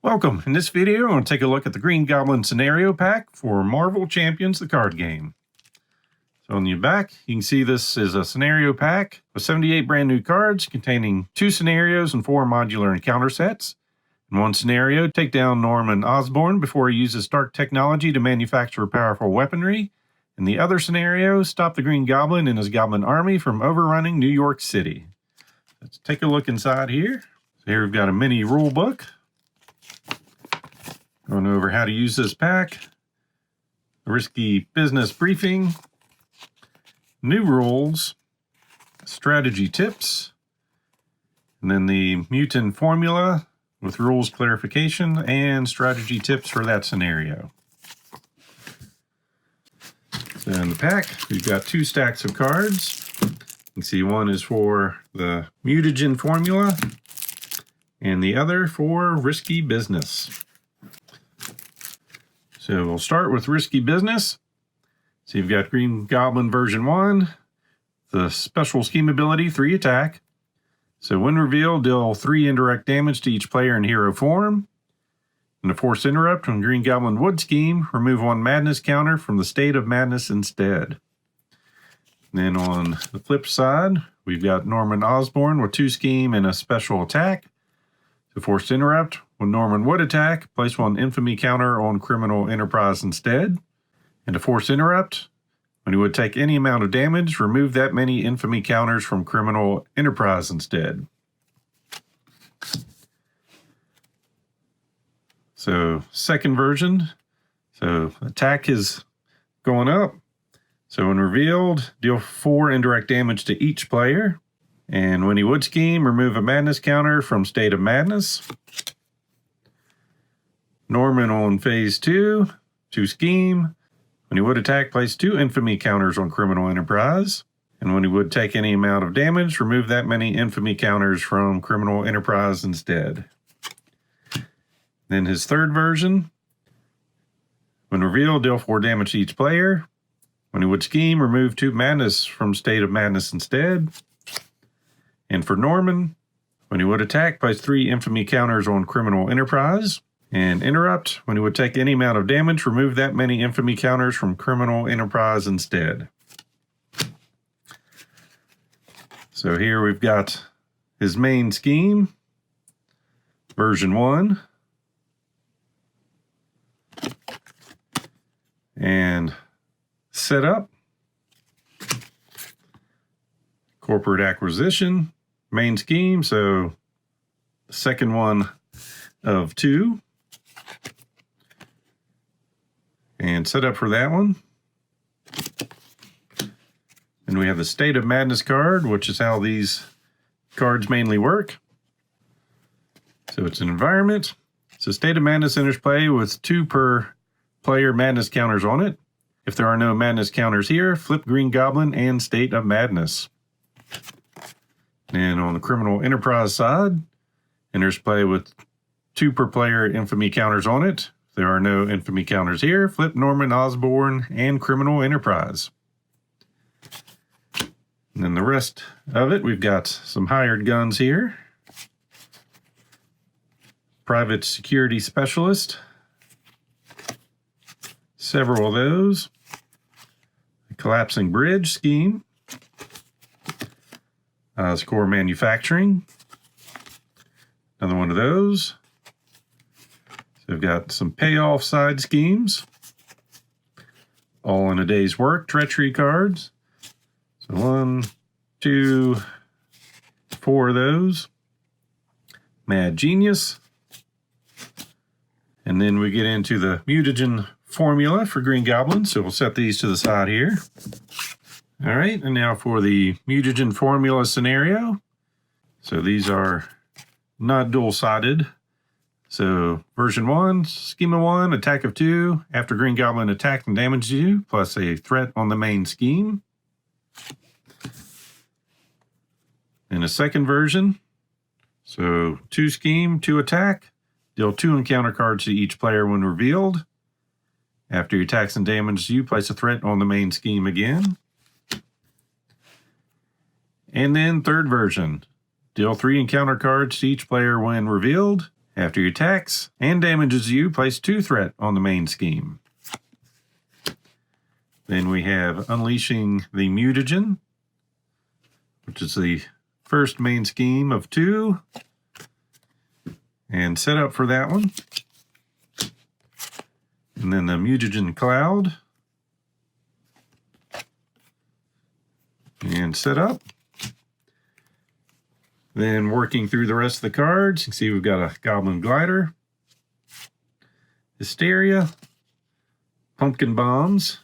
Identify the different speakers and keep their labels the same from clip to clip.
Speaker 1: Welcome. In this video, I'm going to take a look at the Green Goblin Scenario Pack for Marvel Champions, the card game. So on your back, you can see this is a scenario pack with 78 brand new cards containing 2 scenarios and 4 modular encounter sets. In one scenario, take down Norman Osborn before he uses dark technology to manufacture powerful weaponry. In the other scenario, stop the Green Goblin and his goblin army from overrunning New York City. Let's take a look inside here. So here we've got a mini rule book. Going over how to use this pack, a risky business briefing, new rules, strategy tips, and then the mutant formula with rules clarification and strategy tips for that scenario. So in the pack, we've got 2 stacks of cards. You can see one is for the Mutagen formula and the other for risky business. So we'll start with risky business. So you've got Green Goblin version 1, the special scheme ability, 3 attack. So when revealed, deal 3 indirect damage to each player in hero form. And the force interrupt on Green Goblin wood scheme, remove 1 madness counter from the state of madness instead. And then on the flip side, we've got Norman Osborn with 2 scheme and a special attack. The forced interrupt, when Norman would attack, place 1 infamy counter on criminal enterprise instead. And a force interrupt, when he would take any amount of damage, remove that many infamy counters from criminal enterprise instead. So second version, so attack is going up. So when revealed, deal 4 indirect damage to each player. And when he would scheme, remove a madness counter from state of madness. Norman on phase 2, 2 scheme. When he would attack, place 2 infamy counters on criminal enterprise. And when he would take any amount of damage, remove that many infamy counters from criminal enterprise instead. Then his third version, when revealed, deal 4 damage to each player. When he would scheme, remove 2 madness from state of madness instead. And for Norman, when he would attack, place 3 infamy counters on criminal enterprise. And interrupt, when he would take any amount of damage, remove that many infamy counters from criminal enterprise instead. So here we've got his main scheme, version 1. And setup, corporate acquisition, main scheme, so the second one of 2. And set up for that one. And we have the State of Madness card, which is how these cards mainly work. So it's an environment. So State of Madness enters play with 2 per player madness counters on it. If there are no madness counters here, flip Green Goblin and State of Madness. And on the criminal enterprise side, enters play with 2 per player infamy counters on it. If there are no infamy counters here, flip Norman Osborn and criminal enterprise. And then the rest of it, we've got some hired guns here. Private security specialist. Several of those. The collapsing bridge scheme. Score manufacturing. Another one of those. So we've got some payoff side schemes. All in a day's work. Treachery cards. So 1, 2, 4 of those. Mad Genius. And then we get into the Mutagen formula for Green Goblin. So we'll set these to the side here. All right, and now for the Mutagen formula scenario. So these are not dual-sided. So version 1, schema 1, attack of 2. After Green Goblin attacked and damaged you, plus a threat on the main scheme. In a second version, so 2 scheme, 2 attack. Deal 2 encounter cards to each player when revealed. After he attacks and damages you, place a threat on the main scheme again. And then third version, deal 3 encounter cards to each player when revealed. After he attacks and damages you, place 2 threat on the main scheme. Then we have Unleashing the Mutagen, which is the first main scheme of 2. And set up for that one. And then the Mutagen Cloud. And set up. Then working through the rest of the cards, you can see we've got a Goblin Glider, Hysteria, Pumpkin Bombs,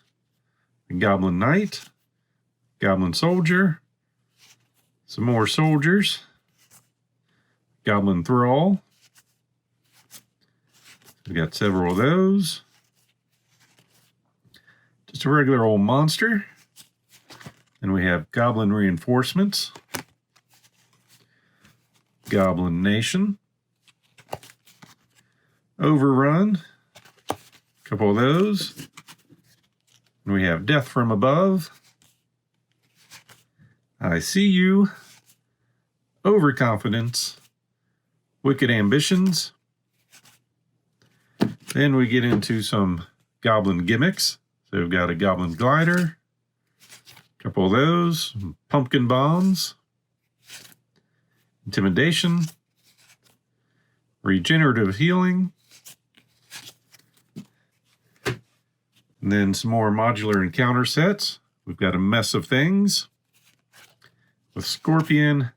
Speaker 1: a Goblin Knight, Goblin Soldier, some more Soldiers, Goblin Thrall. We've got several of those. Just a regular old monster. And we have Goblin Reinforcements, Goblin Nation, Overrun, a couple of those. And we have Death from Above, I See You, Overconfidence, Wicked Ambitions. Then we get into some Goblin gimmicks. So we've got a Goblin Glider, a couple of those, Pumpkin Bombs, Intimidation, Regenerative Healing, and then some more modular encounter sets. We've got a Mess of Things with Scorpion,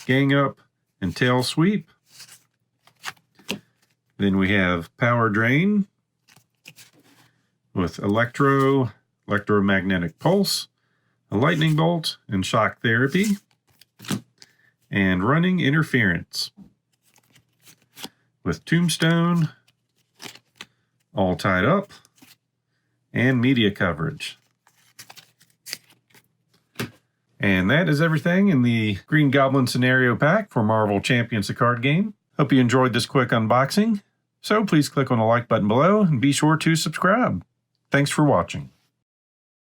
Speaker 1: Gang Up, and Tail Sweep. Then we have Power Drain with Electromagnetic Pulse, a Lightning Bolt, and Shock Therapy. And Running Interference with Tombstone, All Tied Up, and Media Coverage. And that is everything in the Green Goblin Scenario Pack for Marvel Champions the card game. Hope you enjoyed this quick unboxing. So please click on the like button below and be sure to subscribe. Thanks for watching.